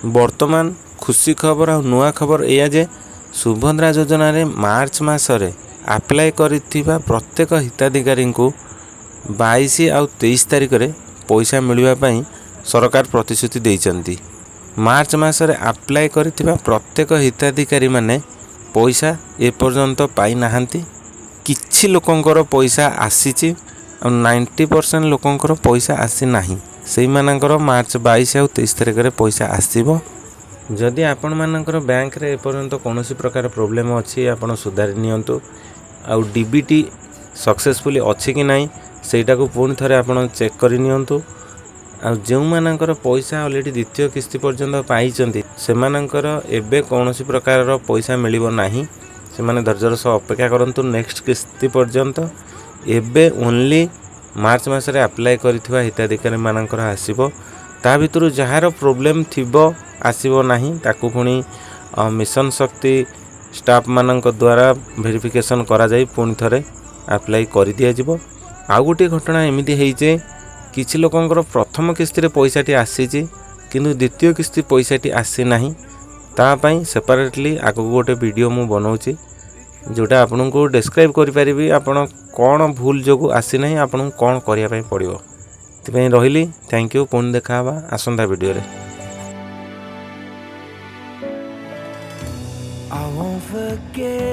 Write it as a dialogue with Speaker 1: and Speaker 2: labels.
Speaker 1: वर्तमान खुशी खबर आ नुआ खबर एया जे सुभद्रा योजना रे मार्च मासरे अप्लाई करिथिबा प्रत्येक हिताधिकारी को 22 आ 23 तारिख रे पैसा मिलवा पई सरकार प्रतिश्रुति देइचंती। मार्च मासरे अप्लाई करिथिबा प्रत्येक हिताधिकारी माने पैसा ए पर्यंत पाई नाहंती। किछि लोकंकर पैसा आसीची और 90% लोकंकर पैसा आसी नाही। सेई मानकर मार्च 22 आ 23 तारिख रे पैसा आसीबो। जदि आपण मानकर बैंक रे ए पर्यंत कोनोसी प्रकार प्रॉब्लम अछि आपण सुधारि नियंतु। आ डीबीटी सक्सेसफुली अछि कि नाही सेटा को पुणी थरे आपण चेक करि नियंतु। आ जो मानकर पैसा ऑलरेडी द्वितीय किस्ती पर्यंत पाइचंती से मानकर एबे कोनोसी प्रकार रो पैसा मिलिबो नाही। से माने धैर्यर सह अपेक्षा करंतु नेक्स्ट किस्ती पर्यंत। एबे ओनली मार्च मासरे अप्लाई करिथिबा हिताधिकारी मानकर आसीबो। ता भितरु जहार प्रॉब्लम थिबो आसीबो नाही ताकू पुणी मिशन शक्ति स्टाफ मानक द्वारा वेरिफिकेशन करा जाई पुणी थरे अप्लाई करि दिया जिवो। आ गोटे घटना एमिति हेइचे किछि लोकंकर प्रथम किस्ती रे पैसाटी आसीची किंतु द्वितीय किस्ती पैसाटी आसी नाही। ता पई सेपरेटली आगु गोटे वीडियो मु बनाउची जोटा आपन को डिस्क्राइब करि परिबी आपण कोन भूल जोगु आसी नाही आपण कोन करिया पई पड़िबो। तिपई रहिली थैंक यू। पुणी देखाबा आसंता वीडियो रे।
Speaker 2: I won't forget.